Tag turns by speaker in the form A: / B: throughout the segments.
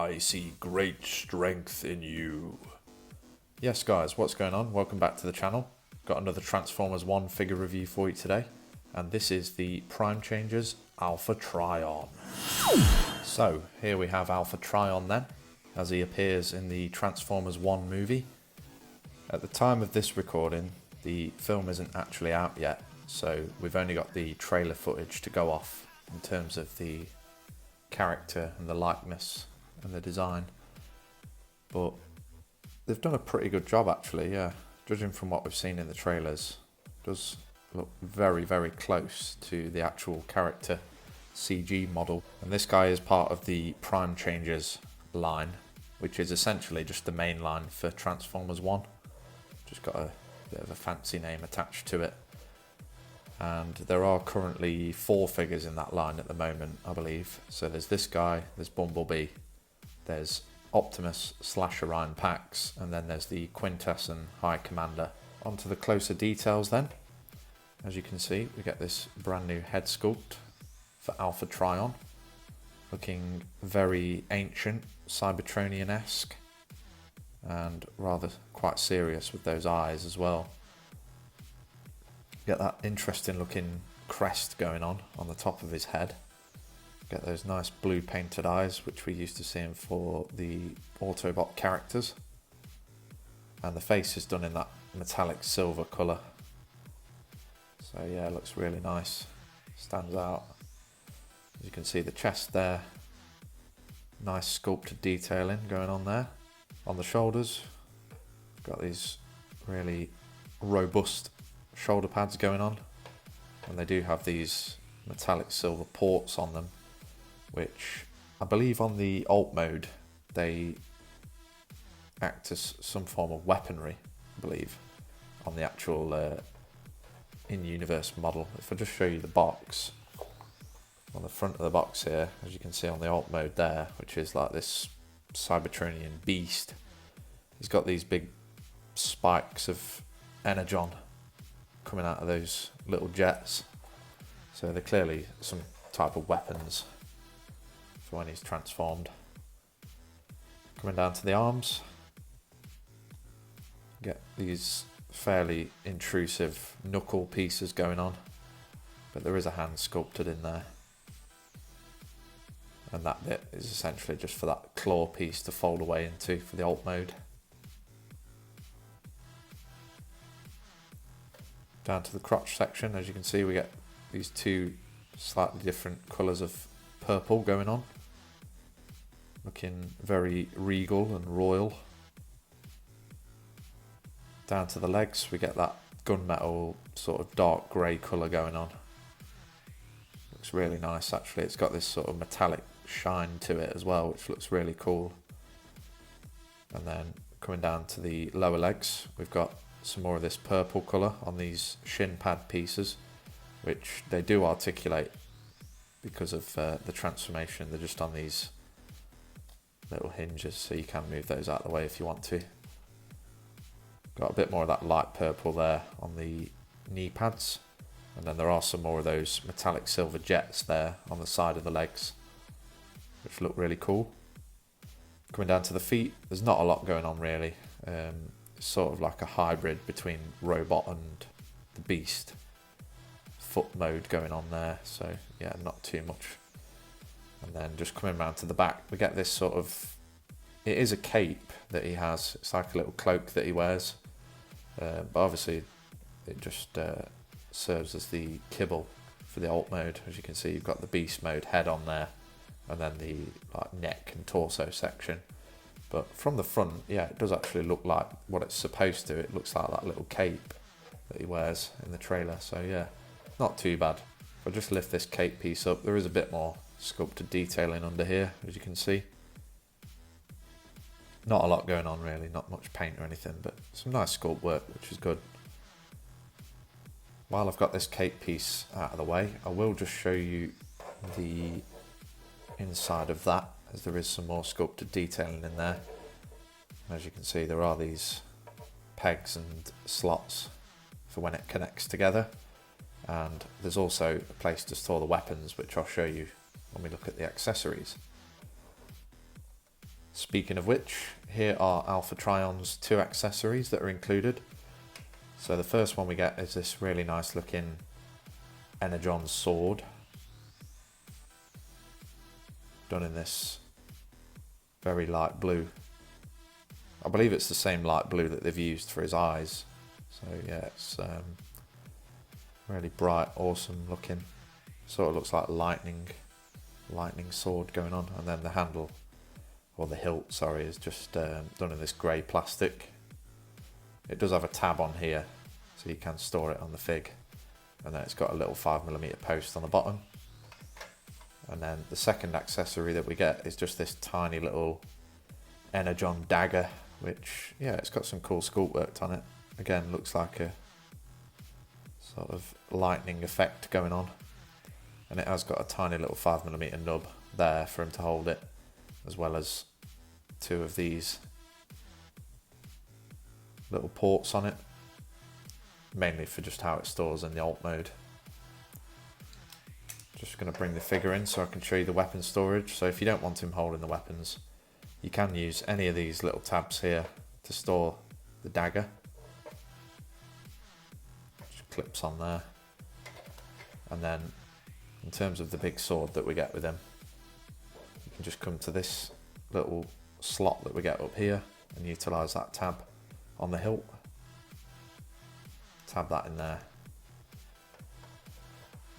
A: I see great strength in you. Yes guys, what's going on? Welcome back to the channel. Got another Transformers 1 figure review for you today. And this is the Prime Changers Alpha Trion. So, here we have Alpha Trion then, as he appears in the Transformers 1 movie. At the time of this recording, the film isn't actually out yet, so we've only got the trailer footage to go off in terms of the character and the likeness and the design. But they've done a pretty good job actually, yeah. Judging from what we've seen in the trailers, it does look very, very close to the actual character CG model. And this guy is part of the Prime Changers line, which is essentially just the main line for Transformers 1. Just got a bit of a fancy name attached to it. And there are currently 4 figures in that line at the moment, I believe. So there's this guy, there's Bumblebee, there's Optimus / Orion Pax, and then there's the Quintesson High Commander. Onto the closer details then. As you can see, we get this brand new head sculpt for Alpha Trion, looking very ancient, Cybertronian-esque, and rather quite serious with those eyes as well. Get that interesting looking crest going on the top of his head. Get those nice blue painted eyes, which we used to see him for the Autobot characters. And the face is done in that metallic silver colour. So yeah, it looks really nice. Stands out. As you can see the chest there. Nice sculpted detailing going on there. On the shoulders, got these really robust shoulder pads going on, and they do have these metallic silver ports on them, which I believe on the alt mode they act as some form of weaponry, I believe, on the actual in-universe model. If I just show you the box, on the front of the box here, as you can see on the alt mode there, which is like this Cybertronian beast, he's got these big spikes of energon coming out of those little jets, so they're clearly some type of weapons for when he's transformed. Coming down to the arms, get these fairly intrusive knuckle pieces going on, but there is a hand sculpted in there, and that bit is essentially just for that claw piece to fold away into for the alt mode. Down to the crotch section, as you can see, we get these 2 slightly different colours of purple going on, looking very regal and royal. Down to the legs, we get that gunmetal sort of dark grey colour going on. Looks really nice actually. It's got this sort of metallic shine to it as well, which looks really cool. And then coming down to the lower legs, we've got some more of this purple colour on these shin pad pieces, which they do articulate because of the transformation. They're just on these little hinges, so you can move those out of the way if you want to. Got a bit more of that light purple there on the knee pads, and then there are some more of those metallic silver jets there on the side of the legs, which look really cool. Coming down to the feet, there's not a lot going on really. It's sort of like a hybrid between robot and the beast foot mode going on there, so yeah, not too much. And then just coming around to the back, we get this sort of, it is a cape that he has, it's like a little cloak that he wears, but obviously it just serves as the kibble for the alt mode. As you can see, you've got the beast mode head on there, and then the like neck and torso section. But from the front, yeah, it does actually look like what it's supposed to. It looks like that little cape that he wears in the trailer. So yeah, not too bad. If I just lift this cape piece up, there is a bit more sculpted detailing under here, as you can see. Not a lot going on really, not much paint or anything, but some nice sculpt work, which is good. While I've got this cape piece out of the way, I will just show you the inside of that, as there is some more sculpted detailing in there. As you can see, there are these pegs and slots for when it connects together, and there's also a place to store the weapons, which I'll show you when we look at the accessories. Speaking of which, here are Alpha Trion's 2 accessories that are included. So the first one we get is this really nice looking Energon sword, done in this very light blue. I believe it's the same light blue that they've used for his eyes. So yeah, it's really bright, awesome looking. Sort of looks like lightning sword going on, and then the handle, or the hilt, sorry, is just done in this grey plastic. It does have a tab on here, so you can store it on the fig, and then it's got a little 5mm post on the bottom. And then the second accessory that we get is just this tiny little Energon dagger, which, yeah, it's got some cool sculpt work on it. Again, looks like a sort of lightning effect going on. And it has got a tiny little 5mm nub there for him to hold it, as well as 2 of these little ports on it, mainly for just how it stores in the alt mode. Just going to bring the figure in so I can show you the weapon storage. So if you don't want him holding the weapons, you can use any of these little tabs here to store the dagger. Just clips on there. And then in terms of the big sword that we get with him, you can just come to this little slot that we get up here and utilise that tab on the hilt. Tab that in there,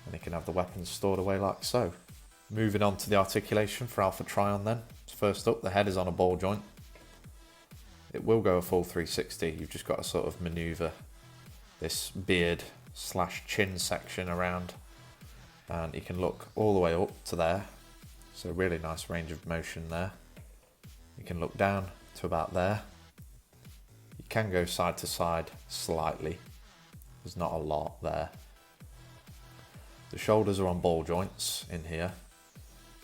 A: and you can have the weapons stored away like so. Moving on to the articulation for Alpha Trion then. First up, the head is on a ball joint. It will go a full 360. You've just got to sort of manoeuvre this beard / chin section around, and you can look all the way up to there. So really nice range of motion there. You can look down to about there. You can go side to side slightly. There's not a lot there. The shoulders are on ball joints in here,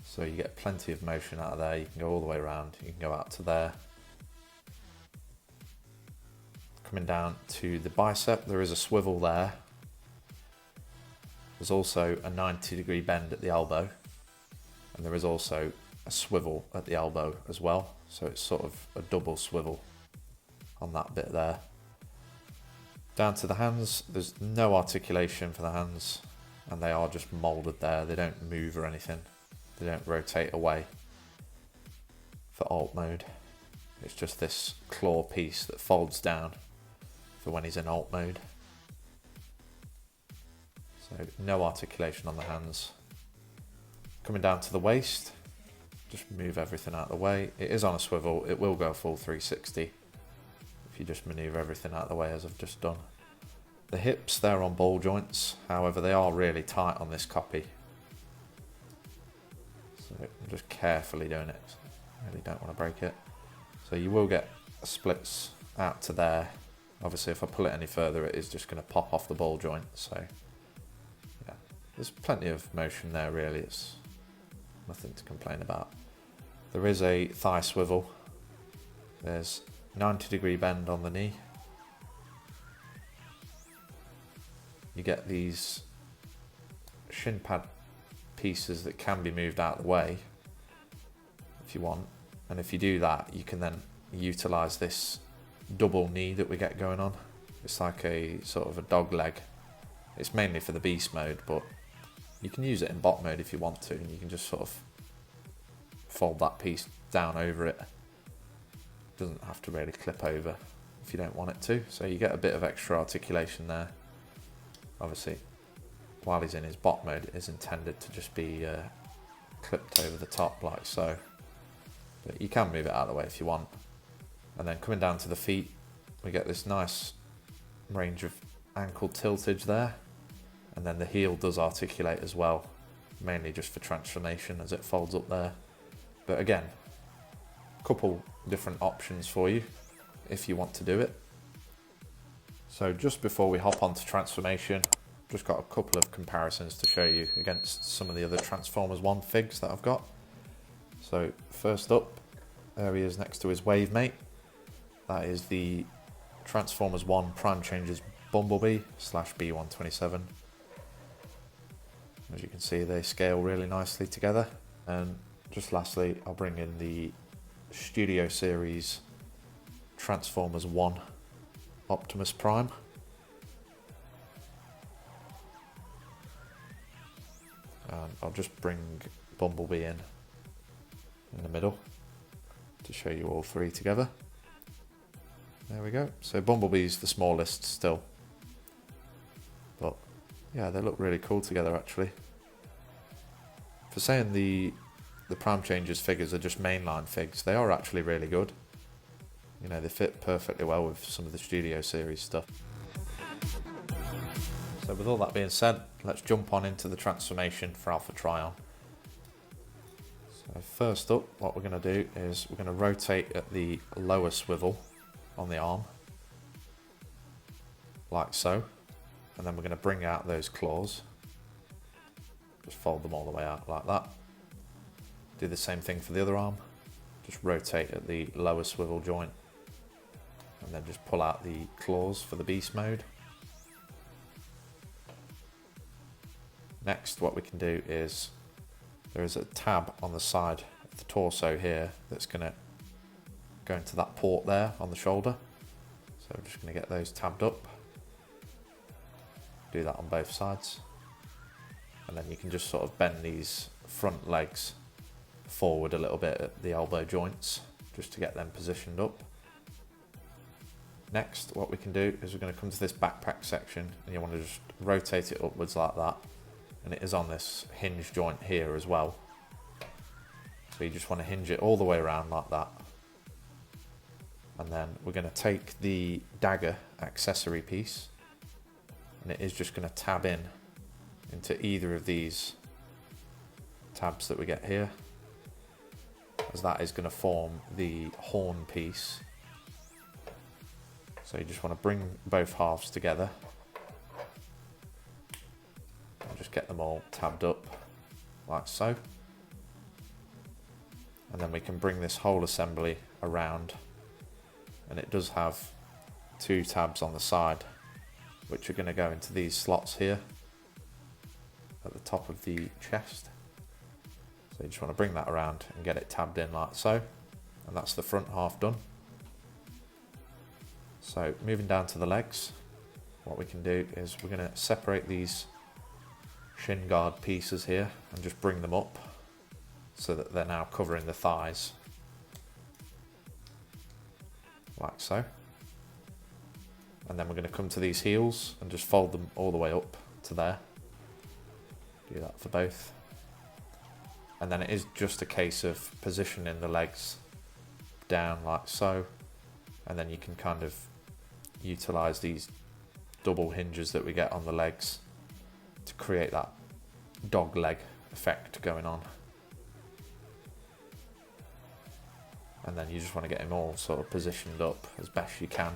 A: so you get plenty of motion out of there. You can go all the way around. You can go out to there. Coming down to the bicep, there is a swivel there. There's also a 90-degree bend at the elbow, and there is also a swivel at the elbow as well, so it's sort of a double swivel on that bit there. Down to the hands, there's no articulation for the hands, and they are just moulded there. They don't move or anything. They don't rotate away for alt mode. It's just this claw piece that folds down for when he's in alt mode. So no articulation on the hands. Coming down to the waist, just move everything out of the way. It is on a swivel. It will go full 360 if you just manoeuvre everything out of the way as I've just done. The hips, they're on ball joints. However, they are really tight on this copy. So I'm just carefully doing it. Really don't want to break it. So you will get splits out to there. Obviously, if I pull it any further, it is just going to pop off the ball joint. So yeah, there's plenty of motion there, really. It's nothing to complain about. There is a thigh swivel. There's 90-degree bend on the knee. You get these shin pad pieces that can be moved out of the way if you want, and if you do that, you can then utilize this double knee that we get going on. It's like a sort of a dog leg. It's mainly for the beast mode, but you can use it in bot mode if you want to, and you can just sort of fold that piece down over it. It doesn't have to really clip over if you don't want it to, so you get a bit of extra articulation there. Obviously, while he's in his bot mode, it is intended to just be clipped over the top like so. But you can move it out of the way if you want. And then coming down to the feet, we get this nice range of ankle tiltage there. And then the heel does articulate as well, mainly just for transformation as it folds up there. But again, a couple different options for you if you want to do it. So just before we hop onto transformation, just got a couple of comparisons to show you against some of the other Transformers 1 figs that I've got. So first up, there he is next to his wave mate. That is the Transformers 1 Prime Changes Bumblebee / B127. As you can see, they scale really nicely together. And just lastly, I'll bring in the Studio Series Transformers 1 Optimus Prime. And I'll just bring Bumblebee in the middle to show you all three together. There we go. So Bumblebee's the smallest still. But yeah, they look really cool together actually. For saying the Prime Changers figures are just mainline figs, they are actually really good. You know, they fit perfectly well with some of the Studio Series stuff. So with all that being said, let's jump on into the transformation for Alpha Trion. So first up, what we're going to do is we're going to rotate at the lower swivel on the arm, like so, and then we're going to bring out those claws. Just fold them all the way out like that. Do the same thing for the other arm. Just rotate at the lower swivel joint, and then just pull out the claws for the beast mode. Next, what we can do is, there is a tab on the side of the torso here that's going to go into that port there on the shoulder. So we're just going to get those tabbed up. Do that on both sides. And then you can just sort of bend these front legs forward a little bit at the elbow joints, just to get them positioned up. Next, what we can do is we're going to come to this backpack section, and you want to just rotate it upwards like that. And it is on this hinge joint here as well. So you just want to hinge it all the way around like that. And then we're going to take the dagger accessory piece, and it is just going to tab in into either of these tabs that we get here, as that is going to form the horn piece. So you just want to bring both halves together. Just get them all tabbed up like so, and then we can bring this whole assembly around, and it does have two tabs on the side which are going to go into these slots here at the top of the chest. So you just want to bring that around and get it tabbed in like so, and that's the front half done. So moving down to the legs, what we can do is we're going to separate these shin guard pieces here and just bring them up so that they're now covering the thighs, like so. And then we're going to come to these heels and just fold them all the way up to there. Do that for both. And then it is just a case of positioning the legs down like so, and then you can kind of utilize these double hinges that we get on the legs to create that dog leg effect going on. And then you just want to get them all sort of positioned up as best you can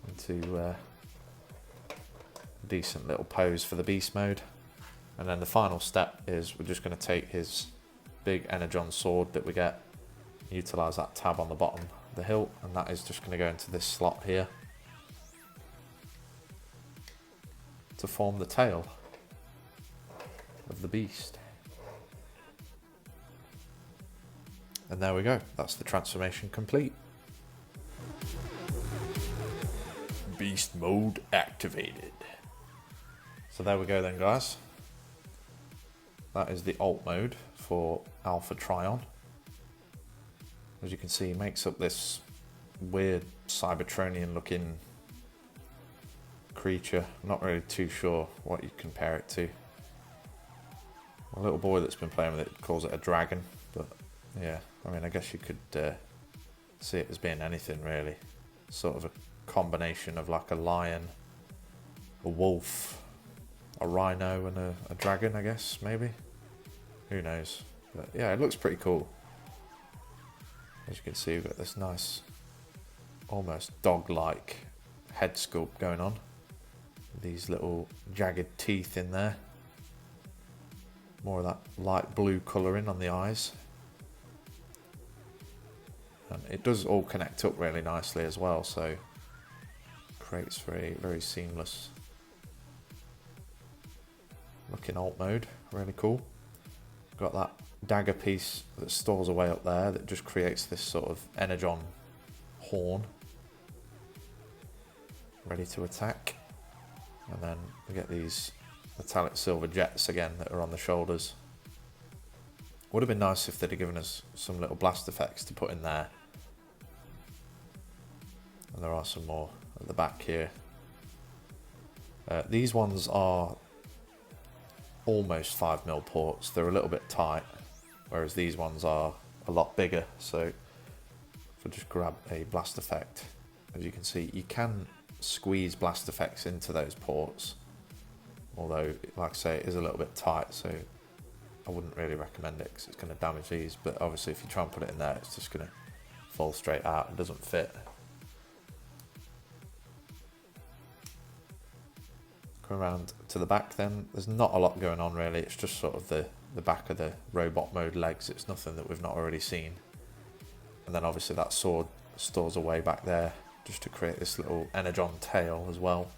A: into a decent little pose for the beast mode. And then the final step is we're just going to take his big Energon sword that we get, utilize that tab on the bottom of the hilt, and that is just going to go into this slot here to form the tail of the beast. And there we go, that's the transformation complete. Beast mode activated. So there we go then, guys. That is the alt mode for Alpha Trion. As you can see, he makes up this weird Cybertronian looking creature. I'm not really too sure what you'd compare it to. A little boy that's been playing with it calls it a dragon, but yeah, I mean, I guess you could see it as being anything really. Sort of a combination of like a lion, a wolf, a rhino and a dragon, I guess, maybe. Who knows? But yeah, it looks pretty cool. As you can see, we've got this nice, almost dog-like head sculpt going on. These little jagged teeth in there. More of that light blue colouring on the eyes. And it does all connect up really nicely as well, so creates very, very seamless looking alt mode. Really cool. got that dagger piece that stores away up there that just creates this sort of energon horn ready to attack. And then we get these metallic silver jets again that are on the shoulders. Would have been nice if they'd have given us some little blast effects to put in there. And there are some more at the back here. These ones are almost 5mm ports. They're a little bit tight, whereas these ones are a lot bigger. So if I just grab a blast effect, as you can see, you can squeeze blast effects into those ports, although, like I say, it is a little bit tight, so I wouldn't really recommend it because it's going to damage these. But obviously if you try and put it in there, it's just going to fall straight out and doesn't fit. Around to the back then, there's not a lot going on really. It's just sort of the back of the robot mode legs. It's nothing that we've not already seen. And then obviously that sword stores away back there just to create this little energon tail as well,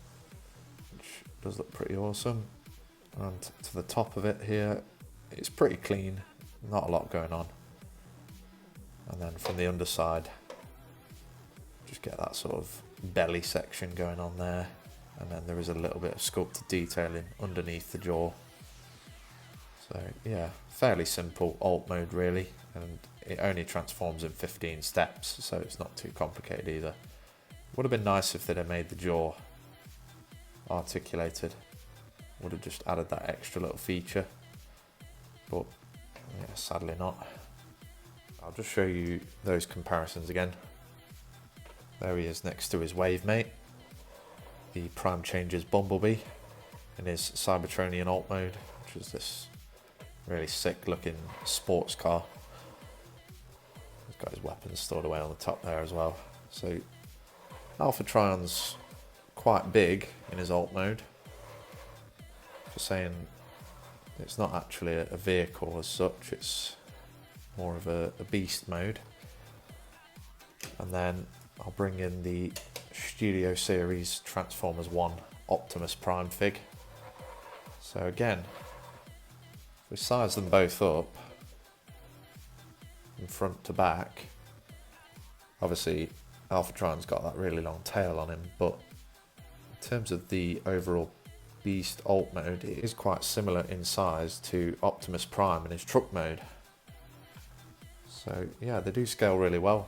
A: which does look pretty awesome. And to the top of it here, it's pretty clean, not a lot going on. And then from the underside, just get that sort of belly section going on there. And then there is a little bit of sculpted detailing underneath the jaw. So yeah, fairly simple alt mode really, and it only transforms in 15 steps, so it's not too complicated either. Would have been nice if they'd have made the jaw articulated. Would have just added that extra little feature, but yeah, sadly not. I'll just show you those comparisons again. There he is next to his wave mate, the Prime Changes Bumblebee, in his Cybertronian alt mode, which is this really sick looking sports car. He's got his weapons stored away on the top there as well. So Alpha Trion's quite big in his alt mode. For saying it's not actually a vehicle as such, it's more of a beast mode. And then I'll bring in the Studio Series Transformers 1 Optimus Prime fig. So again, if we size them both up from front to back, obviously Alpha Trion's got that really long tail on him, but in terms of the overall Beast alt mode, it is quite similar in size to Optimus Prime in his truck mode. So yeah, they do scale really well.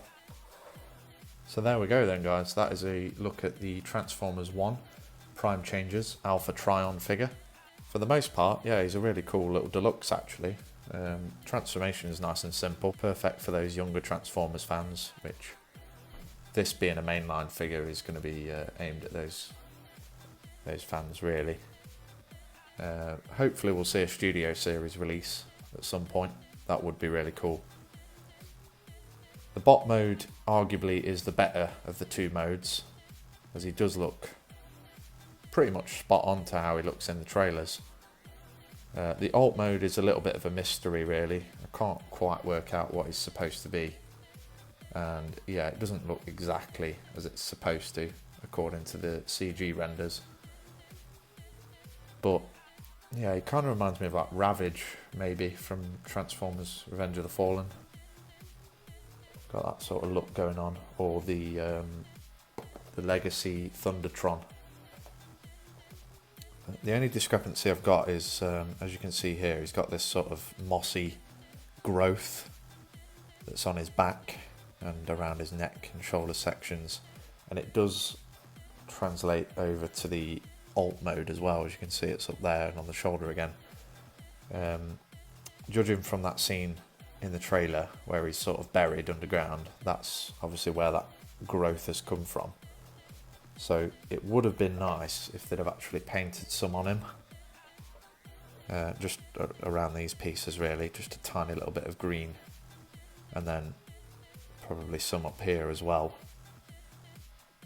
A: So there we go then guys, that is a look at the Transformers 1 Prime Changes Alpha Trion figure. For the most part, yeah, he's a really cool little deluxe actually. Transformation is nice and simple, perfect for those younger Transformers fans, which this being a mainline figure is going to be aimed at those fans really. Hopefully we'll see a Studio Series release at some point, that would be really cool. The bot mode arguably is the better of the two modes, as he does look pretty much spot on to how he looks in the trailers. The alt mode is a little bit of a mystery really, I can't quite work out what he's supposed to be, and yeah, it doesn't look exactly as it's supposed to according to the CG renders. But yeah, it kind of reminds me of like Ravage maybe from Transformers Revenge of the Fallen. Got that sort of look going on, or the Legacy Thundertron. The only discrepancy I've got is, as you can see here, he's got this sort of mossy growth that's on his back and around his neck and shoulder sections, and it does translate over to the alt mode as well. As you can see, it's up there and on the shoulder again. Judging from that scene in the trailer where he's sort of buried underground, that's obviously where that growth has come from. So it would have been nice if they'd have actually painted some on him, just around these pieces really, just a tiny little bit of green, and then probably some up here as well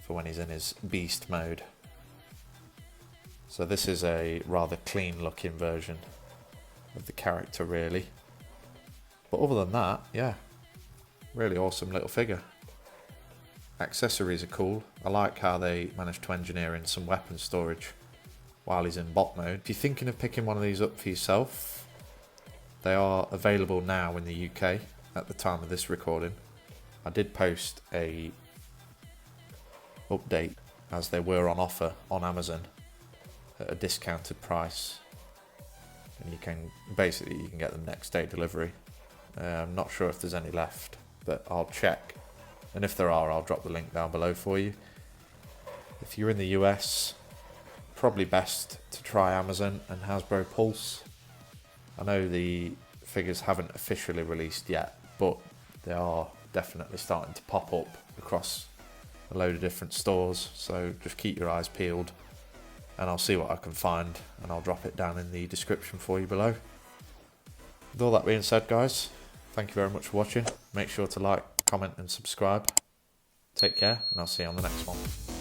A: for when he's in his beast mode. So this is a rather clean looking version of the character really. But other than that, yeah, really awesome little figure. Accessories are cool. I like how they managed to engineer in some weapon storage while he's in bot mode. If you're thinking of picking one of these up for yourself, They are available now in the UK at the time of this recording. I did post a update as they were on offer on Amazon at a discounted price, and you can get them next day delivery. I'm not sure if there's any left, but I'll check, and if there are, I'll drop the link down below for you. If you're in the US, probably best to try Amazon and Hasbro Pulse. I know the figures haven't officially released yet, but they are definitely starting to pop up across a load of different stores, so just keep your eyes peeled and I'll see what I can find and I'll drop it down in the description for you below. With all that being said, guys, thank you very much for watching. Make sure to like, comment and subscribe. Take care, and I'll see you on the next one.